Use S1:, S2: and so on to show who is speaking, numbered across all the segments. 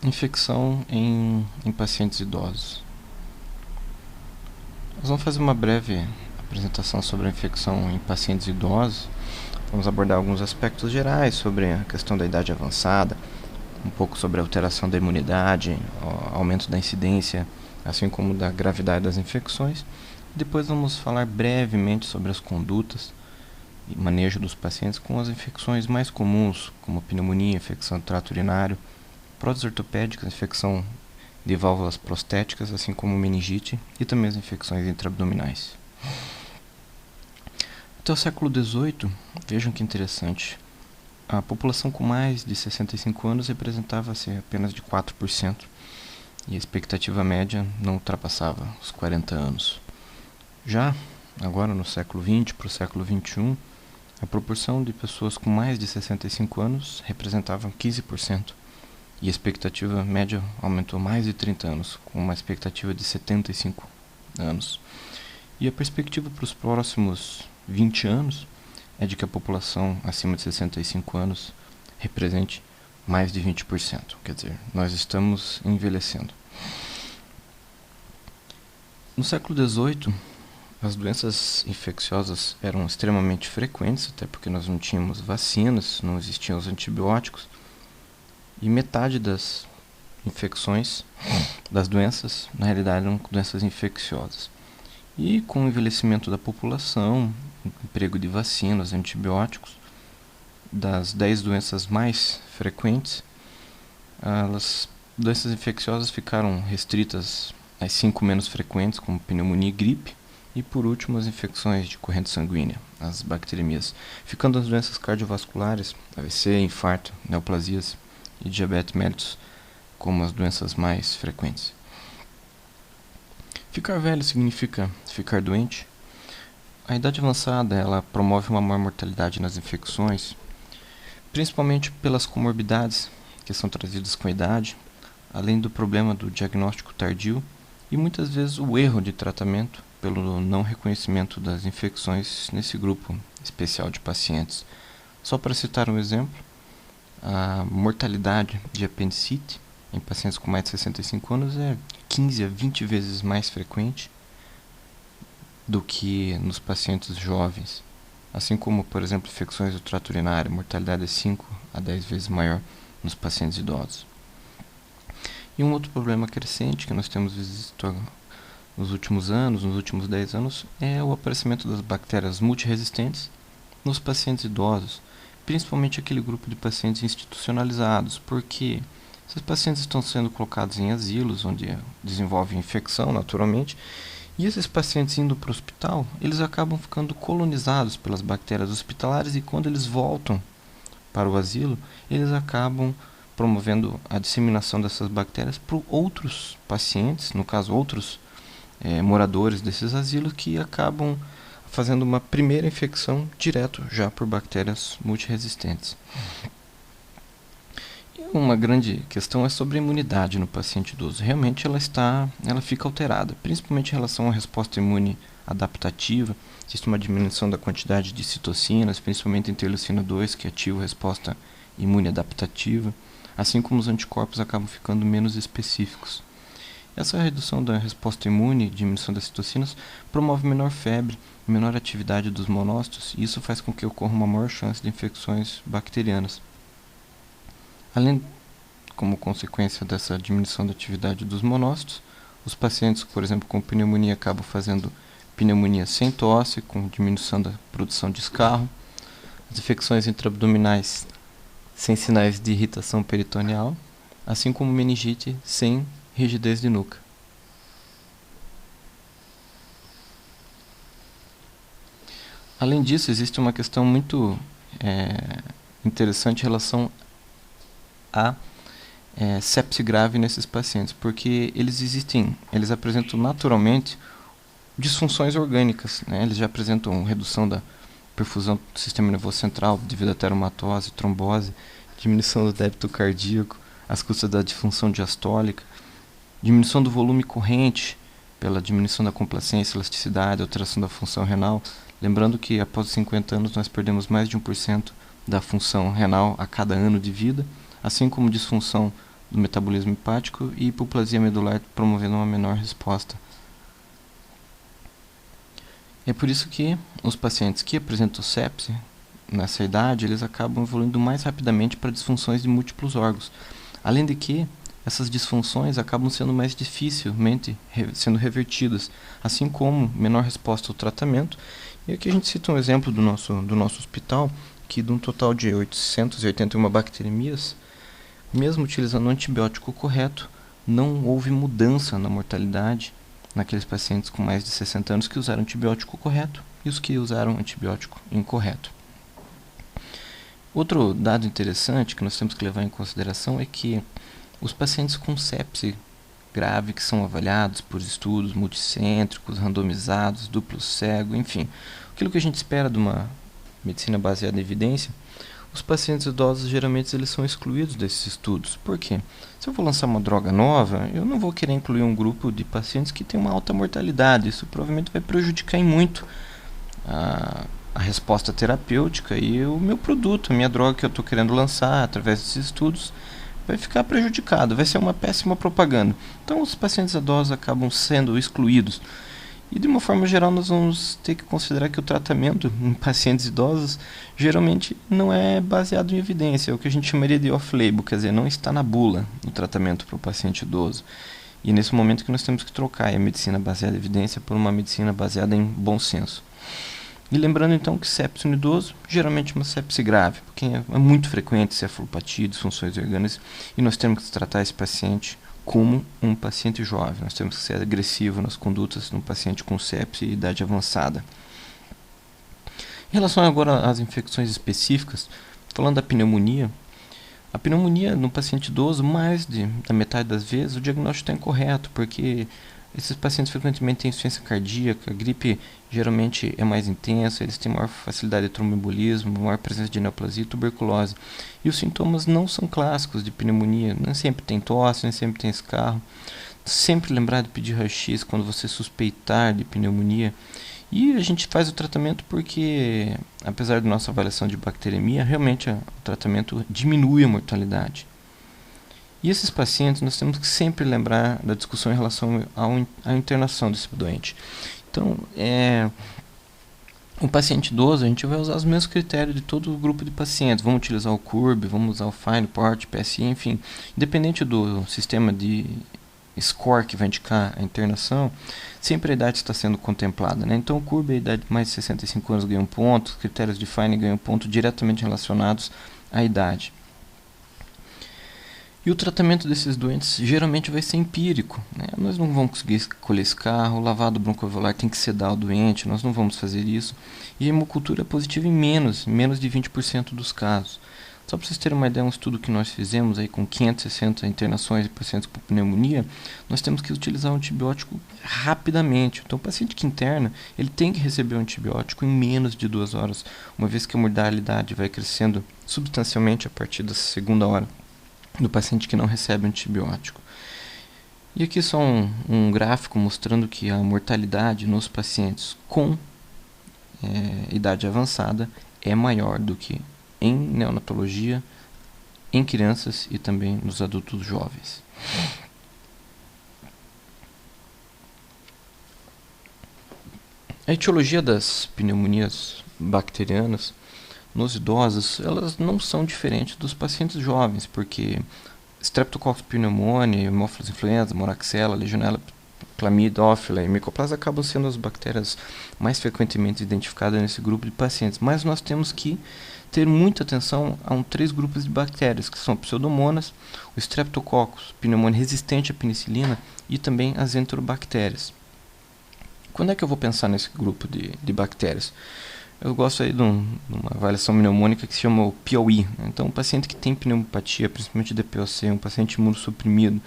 S1: Infecção em pacientes idosos. Nós vamos fazer uma breve apresentação sobre a infecção em pacientes idosos. Vamos abordar alguns aspectos gerais sobre a questão da idade avançada, um pouco sobre a alteração da imunidade, aumento da incidência, assim como da gravidade das infecções. Depois vamos falar brevemente sobre as condutas e manejo dos pacientes com as infecções mais comuns, como pneumonia, infecção do trato urinário, próteses ortopédicas, infecção de válvulas prostéticas, assim como meningite e também as infecções intraabdominais. Até o século XVIII, vejam que interessante, a população com mais de 65 anos representava-se apenas de 4% e a expectativa média não ultrapassava os 40 anos. Já agora no século XX para o século XXI, a proporção de pessoas com mais de 65 anos representava 15%. E a expectativa média aumentou mais de 30 anos, com uma expectativa de 75 anos. E a perspectiva para os próximos 20 anos é de que a população acima de 65 anos represente mais de 20%. Quer dizer, nós estamos envelhecendo. No século XVIII, as doenças infecciosas eram extremamente frequentes, até porque nós não tínhamos vacinas, não existiam os antibióticos. E metade das infecções, das doenças, na realidade eram doenças infecciosas. E com o envelhecimento da população, emprego de vacinas, antibióticos, das 10 doenças mais frequentes, as doenças infecciosas ficaram restritas às 5 menos frequentes, como pneumonia e gripe, e por último as infecções de corrente sanguínea, as bacteremias, ficando as doenças cardiovasculares, AVC, infarto, neoplasias e diabetes mellitus como as doenças mais frequentes. Ficar velho significa ficar doente. A idade avançada ela promove uma maior mortalidade nas infecções, principalmente pelas comorbidades que são trazidas com a idade, além do problema do diagnóstico tardio e muitas vezes o erro de tratamento pelo não reconhecimento das infecções nesse grupo especial de pacientes. Só para citar um exemplo, a mortalidade de apendicite em pacientes com mais de 65 anos é 15 a 20 vezes mais frequente do que nos pacientes jovens. Assim como, por exemplo, infecções do trato urinário, a mortalidade é 5 a 10 vezes maior nos pacientes idosos. E um outro problema crescente que nós temos visto nos últimos anos, nos últimos 10 anos, é o aparecimento das bactérias multiresistentes nos pacientes idosos, principalmente aquele grupo de pacientes institucionalizados, porque esses pacientes estão sendo colocados em asilos, onde desenvolvem infecção naturalmente, e esses pacientes indo para o hospital, eles acabam ficando colonizados pelas bactérias hospitalares, e quando eles voltam para o asilo, eles acabam promovendo a disseminação dessas bactérias para outros pacientes, no caso outros moradores desses asilos, que acabam fazendo uma primeira infecção direto já por bactérias multiresistentes. E uma grande questão é sobre a imunidade no paciente idoso. Realmente ela fica alterada, principalmente em relação à resposta imune adaptativa. Existe uma diminuição da quantidade de citocinas, principalmente interleucina 2, que ativa a resposta imune adaptativa, assim como os anticorpos acabam ficando menos específicos. Essa redução da resposta imune e diminuição das citocinas promove menor febre, menor atividade dos monócitos, e isso faz com que ocorra uma maior chance de infecções bacterianas. Além, como consequência dessa diminuição da atividade dos monócitos, os pacientes, por exemplo, com pneumonia acabam fazendo pneumonia sem tosse, com diminuição da produção de escarro, as infecções intraabdominais sem sinais de irritação peritoneal, assim como meningite sem rigidez de nuca. Além disso, existe uma questão muito interessante em relação à sepse grave nesses pacientes, porque eles apresentam naturalmente disfunções orgânicas, né? Eles já apresentam redução da perfusão do sistema nervoso central devido à teromatose, trombose, diminuição do débito cardíaco, às custas da disfunção diastólica, diminuição do volume corrente pela diminuição da complacência, elasticidade, alteração da função renal. Lembrando que após os 50 anos nós perdemos mais de 1% da função renal a cada ano de vida, assim como disfunção do metabolismo hepático e hipoplasia medular, promovendo uma menor resposta. É por isso que os pacientes que apresentam sepse nessa idade, eles acabam evoluindo mais rapidamente para disfunções de múltiplos órgãos. Além de que essas disfunções acabam sendo mais dificilmente sendo revertidas, assim como menor resposta ao tratamento. E aqui a gente cita um exemplo do nosso hospital, que de um total de 881 bacteremias, mesmo utilizando o antibiótico correto, não houve mudança na mortalidade naqueles pacientes com mais de 60 anos que usaram antibiótico correto e os que usaram antibiótico incorreto. Outro dado interessante que nós temos que levar em consideração é que os pacientes com sepse grave, que são avaliados por estudos multicêntricos, randomizados, duplo cego, enfim, aquilo que a gente espera de uma medicina baseada em evidência, os pacientes idosos geralmente eles são excluídos desses estudos. Por quê? Se eu vou lançar uma droga nova, eu não vou querer incluir um grupo de pacientes que tem uma alta mortalidade. Isso provavelmente vai prejudicar em muito a resposta terapêutica e o meu produto, a minha droga que eu estou querendo lançar através desses estudos, vai ficar prejudicado, vai ser uma péssima propaganda. Então os pacientes idosos acabam sendo excluídos. E de uma forma geral nós vamos ter que considerar que o tratamento em pacientes idosos geralmente não é baseado em evidência, é o que a gente chamaria de off-label, quer dizer, não está na bula o tratamento para o paciente idoso. E é nesse momento que nós temos que trocar a medicina baseada em evidência por uma medicina baseada em bom senso. E lembrando então que sepse no idoso, geralmente é uma sepse grave, porque é muito frequente cefalopatia, disfunções orgânicas, e nós temos que tratar esse paciente como um paciente jovem. Nós temos que ser agressivo nas condutas de um paciente com sepse e idade avançada. Em relação agora às infecções específicas, falando da pneumonia, a pneumonia no paciente idoso, mais da metade das vezes, o diagnóstico está incorreto, porque esses pacientes frequentemente têm insuficiência cardíaca, a gripe geralmente é mais intensa, eles têm maior facilidade de tromboembolismo, maior presença de neoplasia e tuberculose. E os sintomas não são clássicos de pneumonia, nem sempre tem tosse, nem sempre tem escarro. Sempre lembrar de pedir raio-x quando você suspeitar de pneumonia. E a gente faz o tratamento porque, apesar da nossa avaliação de bacteremia, realmente o tratamento diminui a mortalidade. E esses pacientes, nós temos que sempre lembrar da discussão em relação à internação desse doente. Então, um paciente idoso, a gente vai usar os mesmos critérios de todo o grupo de pacientes. Vamos utilizar o CURB, vamos usar o FINE-PORT, PSI, enfim. Independente do sistema de score que vai indicar a internação, sempre a idade está sendo contemplada, né? Então, o CURB, a idade de mais de 65 anos ganha um ponto, os critérios de FINE ganham um ponto diretamente relacionados à idade. E o tratamento desses doentes geralmente vai ser empírico, né? Nós não vamos conseguir escolher esse carro, o lavado broncoalveolar tem que sedar o doente, nós não vamos fazer isso. E a hemocultura é positiva em menos de 20% dos casos. Só para vocês terem uma ideia, um estudo que nós fizemos aí com 560 internações de pacientes com pneumonia, nós temos que utilizar o antibiótico rapidamente. Então o paciente que interna, ele tem que receber o antibiótico em menos de 2 horas, uma vez que a mortalidade vai crescendo substancialmente a partir da segunda hora do paciente que não recebe antibiótico. E aqui só um gráfico mostrando que a mortalidade nos pacientes com idade avançada é maior do que em neonatologia, em crianças e também nos adultos jovens. A etiologia das pneumonias bacterianas nos idosos, elas não são diferentes dos pacientes jovens, porque Streptococcus pneumoniae, Haemophilus influenza, Moraxella, Legionella, Clamidófila e Mycoplasma acabam sendo as bactérias mais frequentemente identificadas nesse grupo de pacientes. Mas nós temos que ter muita atenção a 3 grupos de bactérias, que são Pseudomonas, o Streptococcus pneumoniae resistente à penicilina e também as enterobactérias. Quando é que eu vou pensar nesse grupo de bactérias? Eu gosto aí de uma avaliação pneumônica que se chama o POI. Então, um paciente que tem pneumopatia, principalmente DPOC, um paciente imunossuprimido,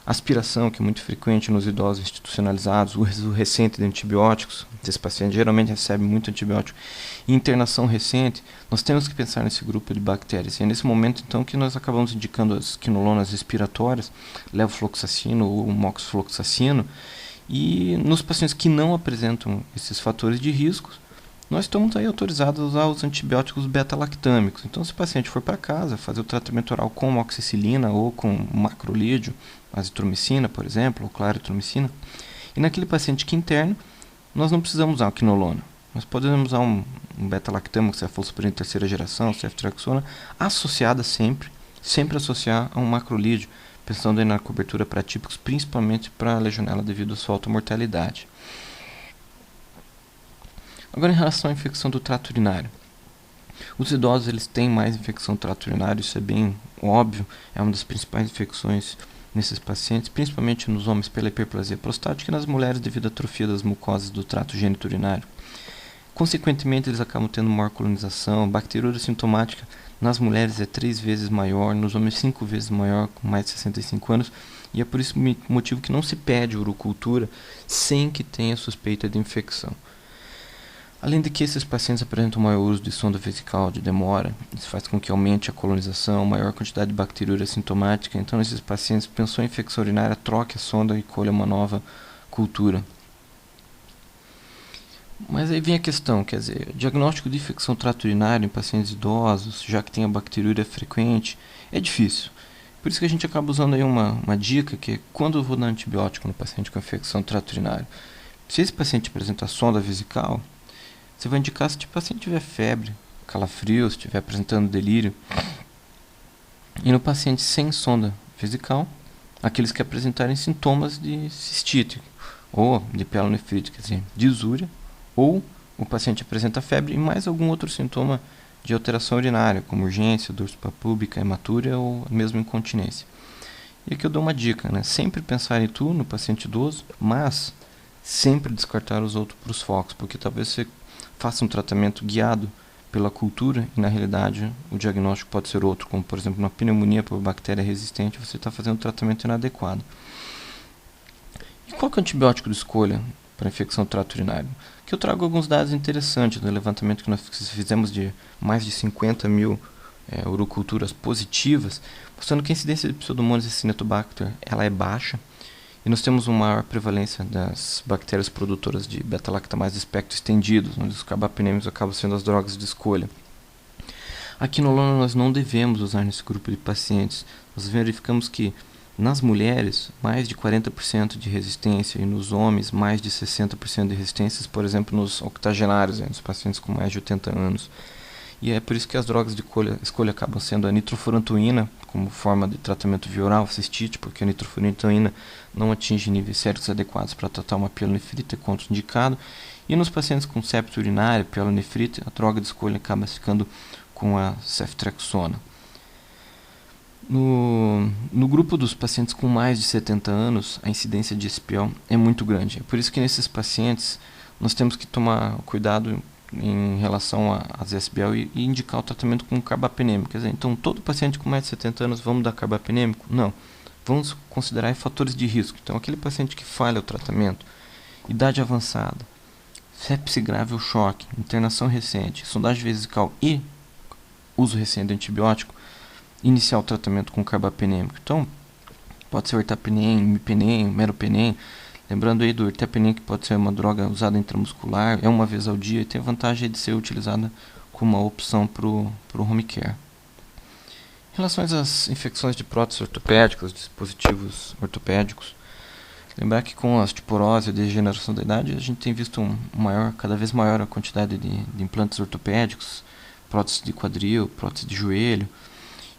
S1: aspiração, que é muito frequente nos idosos institucionalizados, uso recente de antibióticos, esse paciente geralmente recebe muito antibiótico, e internação recente, nós temos que pensar nesse grupo de bactérias. E é nesse momento, então, que nós acabamos indicando as quinolonas respiratórias, levofloxacino ou moxifloxacino, e nos pacientes que não apresentam esses fatores de risco, nós estamos aí autorizados a usar os antibióticos beta-lactâmicos. Então, se o paciente for para casa fazer o tratamento oral com amoxicilina ou com macrolídeo, azitromicina, por exemplo, ou claritromicina, e naquele paciente que interna, nós não precisamos usar a quinolona. Nós podemos usar um beta-lactâmico, cefalosporina de terceira geração, ceftriaxona, associada sempre associar a um macrolídeo, pensando aí na cobertura para atípicos, principalmente para a legionela devido à sua alta mortalidade. Agora, em relação à infecção do trato urinário. Os idosos eles têm mais infecção do trato urinário, isso é bem óbvio, é uma das principais infecções nesses pacientes, principalmente nos homens pela hiperplasia prostática e nas mulheres devido à atrofia das mucosas do trato gênito-urinário. Consequentemente, eles acabam tendo maior colonização. A bacteriúria sintomática nas mulheres é 3 vezes maior, nos homens 5 vezes maior, com mais de 65 anos, e é por esse motivo que não se pede urocultura sem que tenha suspeita de infecção. Além de que esses pacientes apresentam maior uso de sonda vesical de demora, isso faz com que aumente a colonização, maior quantidade de bacteriúria sintomática. Então, esses pacientes pensou em infecção urinária, troque a sonda e colha uma nova cultura. Mas aí vem a questão, quer dizer, diagnóstico de infecção trato urinário em pacientes idosos, já que tem a bacteriúria frequente, é difícil. Por isso que a gente acaba usando aí uma dica, que é quando eu vou dar antibiótico no paciente com infecção trato urinário. Se esse paciente apresenta sonda vesical, você vai indicar se o paciente tiver febre, calafrio, se estiver apresentando delírio. E no paciente sem sonda vesical, aqueles que apresentarem sintomas de cistite ou de pielonefrite, quer dizer, disúria, ou o paciente apresenta febre e mais algum outro sintoma de alteração urinária, como urgência, dor suprapúbica, hematúria ou mesmo incontinência. E aqui eu dou uma dica, né? Sempre pensar em tu no paciente idoso, mas sempre descartar os outros focos, porque talvez você faça um tratamento guiado pela cultura e na realidade o diagnóstico pode ser outro, como por exemplo uma pneumonia por bactéria resistente, você está fazendo um tratamento inadequado. E qual que é o antibiótico de escolha para infecção do trato urinário? Aqui eu trago alguns dados interessantes do levantamento que nós fizemos de mais de 50 mil uroculturas positivas, mostrando que a incidência de Pseudomonas e Acinetobacter ela é baixa, e nós temos uma maior prevalência das bactérias produtoras de beta-lactamase de espectro estendido, onde os carbapenêmicos acabam sendo as drogas de escolha. A quinolona nós não devemos usar nesse grupo de pacientes. Nós verificamos que nas mulheres, mais de 40% de resistência, e nos homens, mais de 60% de resistências, por exemplo, nos octogenários, nos pacientes com mais de 80 anos. E é por isso que as drogas de escolha acabam sendo a nitrofurantoína, como forma de tratamento via oral, cistite, porque a nitrofurantoína não atinge níveis séricos adequados para tratar uma pielonefrite, é contraindicado. E nos pacientes com septo urinário, pielonefrite, a droga de escolha acaba ficando com a ceftriaxona. No grupo dos pacientes com mais de 70 anos, a incidência de SPL é muito grande. É por isso que nesses pacientes nós temos que tomar cuidado em relação às SBL e indicar o tratamento com carbapenêmico. Quer dizer, então todo paciente com mais de 70 anos vamos dar carbapenêmico? Não. Vamos considerar fatores de risco. Então aquele paciente que falha o tratamento, idade avançada, sepse grave ou choque, internação recente, sondagem vesical e uso recente de antibiótico, iniciar o tratamento com carbapenêmico. Então pode ser o ertapenem, imipenem, meropenem. Lembrando aí do ertapenem, que pode ser uma droga usada intramuscular, é uma vez ao dia e tem a vantagem de ser utilizada como uma opção para o home care. Em relação às infecções de próteses ortopédicas, dispositivos ortopédicos, lembrar que com a osteoporose e a degeneração da idade, a gente tem visto cada vez maior a quantidade de implantes ortopédicos, próteses de quadril, próteses de joelho.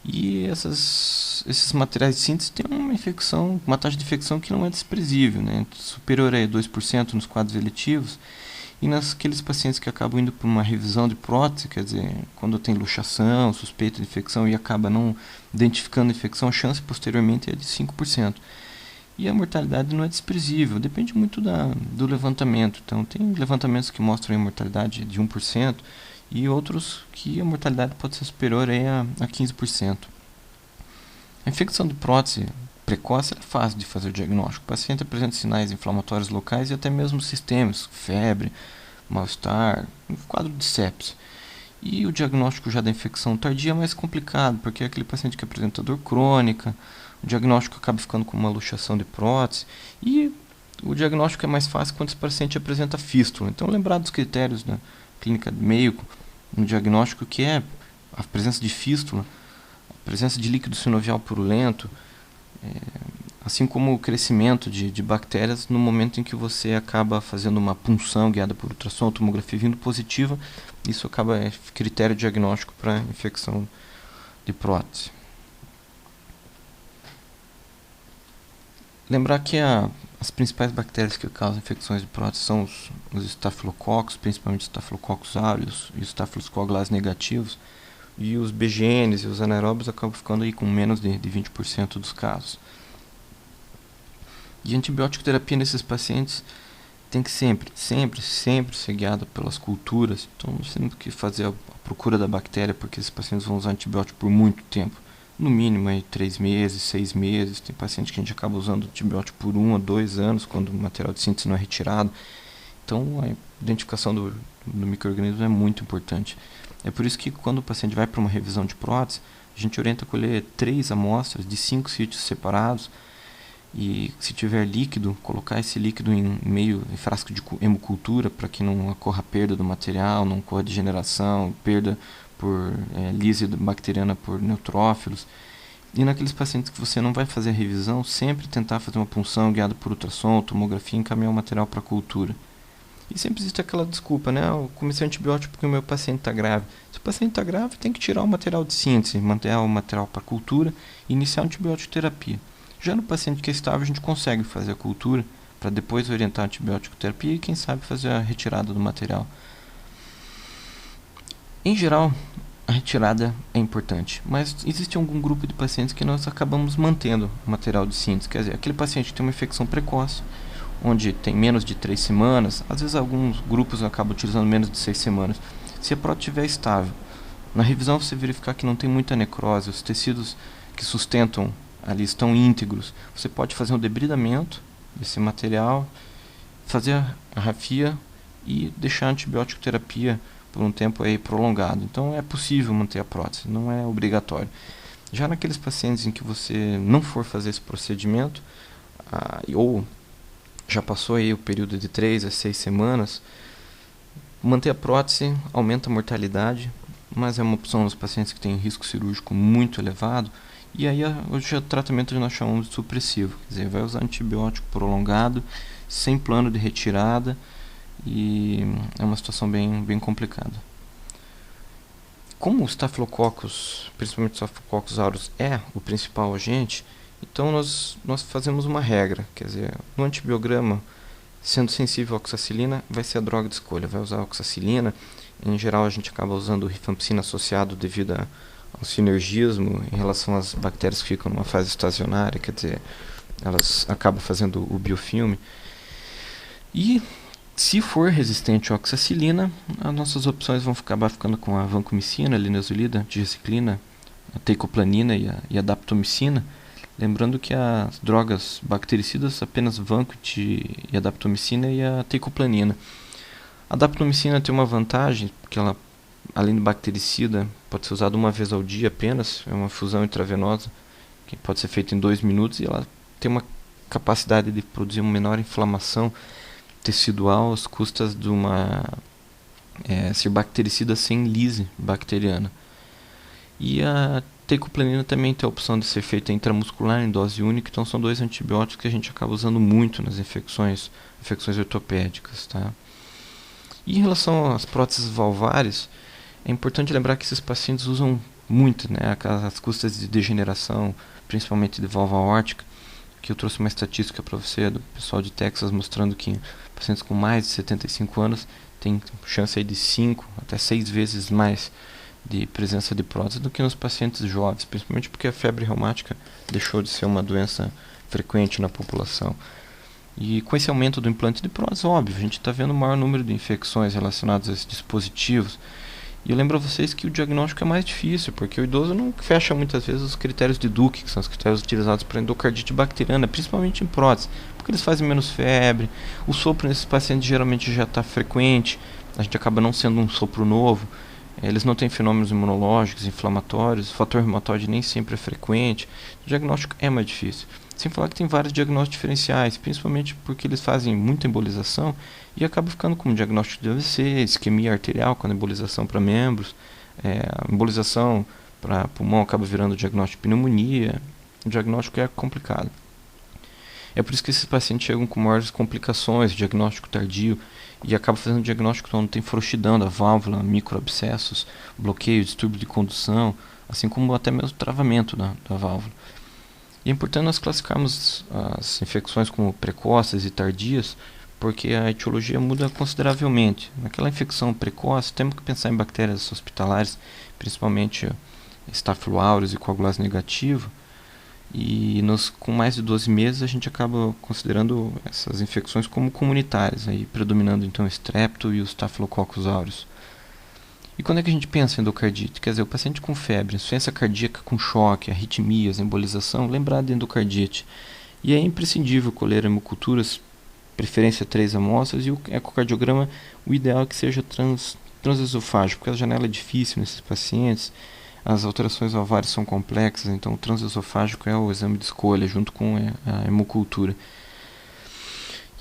S1: E esses materiais de síntese têm uma taxa de infecção que não é desprezível, né? Superior a 2% nos quadros eletivos. E naqueles pacientes que acabam indo para uma revisão de prótese, quer dizer, quando tem luxação, suspeita de infecção e acaba não identificando a infecção, a chance posteriormente é de 5%. E a mortalidade não é desprezível, depende muito do levantamento. Então, tem levantamentos que mostram a mortalidade de 1%, e outros que a mortalidade pode ser superior a 15%. A infecção de prótese precoce é fácil de fazer o diagnóstico. O paciente apresenta sinais inflamatórios locais e até mesmo sistêmicos, febre, mal-estar, um quadro de sepse. E o diagnóstico já da infecção tardia é mais complicado, porque é aquele paciente que apresenta dor crônica, o diagnóstico acaba ficando com uma luxação de prótese, e o diagnóstico é mais fácil quando esse paciente apresenta fístula. Então, lembrar dos critérios, né? clínica meio no diagnóstico, que é a presença de fístula, a presença de líquido sinovial purulento, assim como o crescimento de bactérias no momento em que você acaba fazendo uma punção guiada por ultrassom, tomografia vindo positiva. Isso acaba critério diagnóstico para infecção de prótese. Lembrar que as principais bactérias que causam infecções de prótese são os estafilococos, principalmente Staphylococcus aureus e os Staphylococcus coagulase negativos, e os BGNs e os anaeróbios acabam ficando aí com menos de 20% dos casos. E a antibiótico terapia nesses pacientes tem que sempre ser guiada pelas culturas. Então nós temos que fazer a procura da bactéria, porque esses pacientes vão usar antibiótico por muito tempo. No mínimo aí 3 meses, 6 meses. Tem paciente que a gente acaba usando antibiótico por 1 a 2 anos, quando o material de síntese não é retirado. Então a identificação do micro-organismo é muito importante. É por isso que quando o paciente vai para uma revisão de prótese, a gente orienta a colher 3 amostras de 5 sítios separados, e se tiver líquido, colocar esse líquido em frasco de hemocultura, para que não ocorra perda do material, não ocorra degeneração, perda por lise bacteriana por neutrófilos. E naqueles pacientes que você não vai fazer a revisão, sempre tentar fazer uma punção guiada por ultrassom, tomografia e encaminhar o material para a cultura. E sempre existe aquela desculpa, né? Eu comecei antibiótico porque o meu paciente está grave. Se o paciente está grave, tem que tirar o material de síntese, manter o material para a cultura e iniciar a antibiótico terapia. Já no paciente que é estável, a gente consegue fazer a cultura para depois orientar a antibiótico terapia e, quem sabe, fazer a retirada do material. Em geral, a retirada é importante, mas existe algum grupo de pacientes que nós acabamos mantendo o material de síntese. Quer dizer, aquele paciente que tem uma infecção precoce, onde tem menos de 3 semanas, às vezes alguns grupos acabam utilizando menos de 6 semanas. Se a prótese estiver estável, na revisão você verificar que não tem muita necrose, os tecidos que sustentam ali estão íntegros, você pode fazer um debridamento desse material, fazer a rafia e deixar a antibiótico terapia por um tempo aí prolongado. Então é possível manter a prótese, não é obrigatório. Já naqueles pacientes em que você não for fazer esse procedimento, ou já passou aí o período de 3 a 6 semanas, manter a prótese aumenta a mortalidade, mas é uma opção nos pacientes que têm risco cirúrgico muito elevado. E aí hoje o tratamento nós chamamos de supressivo, quer dizer, vai usar antibiótico prolongado, sem plano de retirada, e é uma situação bem complicada. Como o Staphylococcus, principalmente o Staphylococcus aureus, é o principal agente, então nós fazemos uma regra, quer dizer, no antibiograma, sendo sensível à oxacilina, vai ser a droga de escolha, vai usar a oxacilina. Em geral a gente acaba usando o rifampicina associado devido ao sinergismo em relação às bactérias que ficam numa fase estacionária, quer dizer, elas acabam fazendo o biofilme. E se for resistente à oxacilina, as nossas opções vão acabar ficando com a vancomicina, a linezolida, diaciclina, a teicoplanina e a daptomicina. Lembrando que as drogas bactericidas apenas Vanquit e a daptomicina e a teicoplanina. A daptomicina tem uma vantagem, porque ela, além de bactericida, pode ser usada uma vez ao dia apenas, é uma infusão intravenosa, que pode ser feita em 2 minutos, e ela tem uma capacidade de produzir uma menor inflamação tecidual às custas de uma ser bactericida sem lise bacteriana. E a teicoplanina também tem a opção de ser feita intramuscular em dose única, então são 2 antibióticos que a gente acaba usando muito nas infecções ortopédicas, tá? E em relação às próteses valvares, é importante lembrar que esses pacientes usam muito, né, as custas de degeneração, principalmente de válvula aórtica, que eu trouxe uma estatística para você do pessoal de Texas mostrando que pacientes com mais de 75 anos têm chance aí de 5 até 6 vezes mais de presença de prótese do que nos pacientes jovens, principalmente porque a febre reumática deixou de ser uma doença frequente na população. E com esse aumento do implante de prótese, óbvio, a gente está vendo um maior número de infecções relacionadas a esses dispositivos. E eu lembro a vocês que o diagnóstico é mais difícil, porque o idoso não fecha muitas vezes os critérios de Duke, que são os critérios utilizados para endocardite bacteriana, principalmente em prótese, porque eles fazem menos febre, o sopro nesses pacientes geralmente já está frequente, a gente acaba não sendo um sopro novo, Eles não têm fenômenos imunológicos, inflamatórios, o fator reumatóide nem sempre é frequente, o diagnóstico é mais difícil. Sem falar que tem vários diagnósticos diferenciais, principalmente porque eles fazem muita embolização e acaba ficando como diagnóstico de AVC, isquemia arterial com embolização para membros, a embolização para pulmão acaba virando diagnóstico de pneumonia, o diagnóstico é complicado. É por isso que esses pacientes chegam com maiores complicações, diagnóstico tardio, e acaba fazendo diagnóstico quando tem frouxidão da válvula, microabscessos, bloqueio, distúrbio de condução, assim como até mesmo travamento da válvula. E é importante nós classificarmos as infecções como precoces e tardias, porque a etiologia muda consideravelmente. Naquela infecção precoce, temos que pensar em bactérias hospitalares, principalmente Staphylococcus aureus e coagulase negativo, e com mais de 12 meses a gente acaba considerando essas infecções como comunitárias, aí predominando então o Strepto e o Staphylococcus aureus. E quando é que a gente pensa em endocardite? Quer dizer, o paciente com febre, insuficiência cardíaca com choque, arritmias, embolização, lembrar de endocardite. E é imprescindível colher hemoculturas, preferência 3 amostras, e o ecocardiograma, o ideal é que seja transesofágico, porque a janela é difícil nesses pacientes, as alterações ovárias são complexas, então o transesofágico é o exame de escolha, junto com a hemocultura.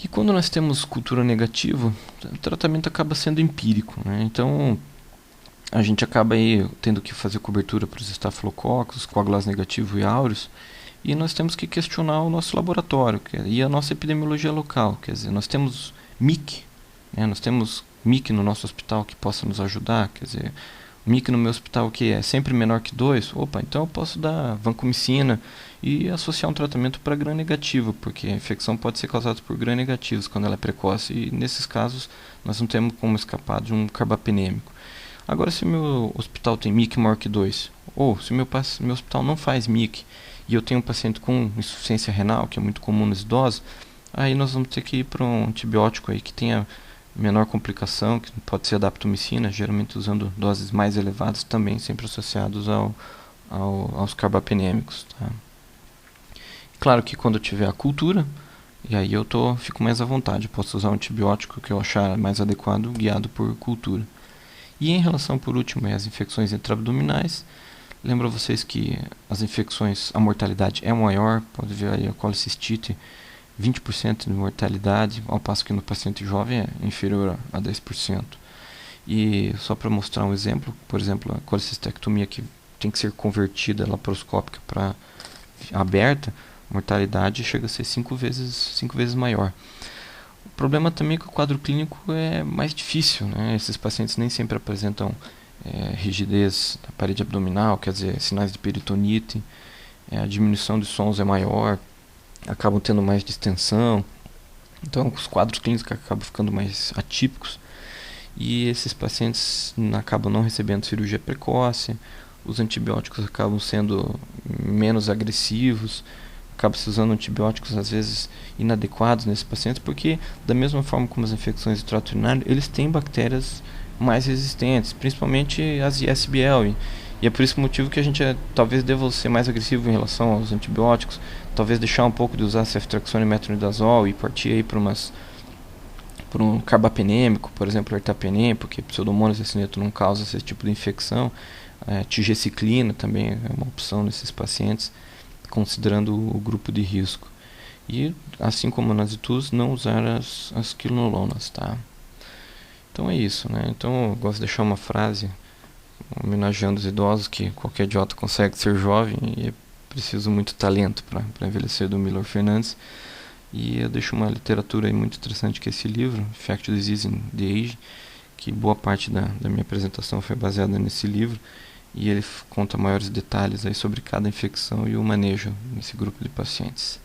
S1: E quando nós temos cultura negativa, o tratamento acaba sendo empírico, né? Então, a gente acaba aí tendo que fazer cobertura para os estafilococos, coagulase negativo e áureos, e nós temos que questionar o nosso laboratório e a nossa epidemiologia local. Quer dizer, nós temos MIC, né? Nós temos MIC no nosso hospital que possa nos ajudar, quer dizer, MIC no meu hospital que é sempre menor que 2, opa, então eu posso dar vancomicina e associar um tratamento para gram negativo, porque a infecção pode ser causada por gram negativos quando ela é precoce, e nesses casos nós não temos como escapar de um carbapenêmico. Agora, se o meu hospital tem MIC maior que 2, ou se meu hospital não faz MIC e eu tenho um paciente com insuficiência renal, que é muito comum nos idosos, aí nós vamos ter que ir para um antibiótico aí que tenha menor complicação, que pode ser a daptomicina, geralmente usando doses mais elevadas, também sempre associados aos carbapenêmicos. Tá? Claro que quando eu tiver a cultura, e aí eu fico mais à vontade, posso usar um antibiótico que eu achar mais adequado, guiado por cultura. E em relação, por último, às infecções intraabdominais, lembro a vocês que as infecções, a mortalidade é maior, pode ver aí a colicistite, 20% de mortalidade, ao passo que no paciente jovem é inferior a 10%. E só para mostrar um exemplo, por exemplo, a colicistectomia que tem que ser convertida laparoscópica para aberta, a mortalidade chega a ser 5 vezes maior. O problema também é que o quadro clínico é mais difícil, né? Esses pacientes nem sempre apresentam rigidez da parede abdominal, quer dizer, sinais de peritonite, a diminuição de sons é maior, acabam tendo mais distensão, então os quadros clínicos acabam ficando mais atípicos e esses pacientes acabam não recebendo cirurgia precoce, os antibióticos acabam sendo menos agressivos, acaba se usando antibióticos às vezes inadequados nesses pacientes, porque da mesma forma como as infecções do trato urinário, eles têm bactérias mais resistentes, principalmente as ISBL, e é por esse motivo que a gente talvez deva ser mais agressivo em relação aos antibióticos, talvez deixar um pouco de usar ceftriaxona e metronidazol e partir aí para um carbapenêmico, por exemplo, ertapenem, porque Pseudomonas acineto não causa esse tipo de infecção. Tigeciclina também é uma opção nesses pacientes, considerando o grupo de risco. E, assim como nas ITUs, não usar as quinolonas, tá? Então é isso, né? Então eu gosto de deixar uma frase homenageando os idosos, que qualquer idiota consegue ser jovem e é preciso muito talento para envelhecer, do Milor Fernandes. E eu deixo uma literatura aí muito interessante, que é esse livro, Infectious Disease in the Age, que boa parte da minha apresentação foi baseada nesse livro, e ele conta maiores detalhes aí sobre cada infecção e o manejo nesse grupo de pacientes.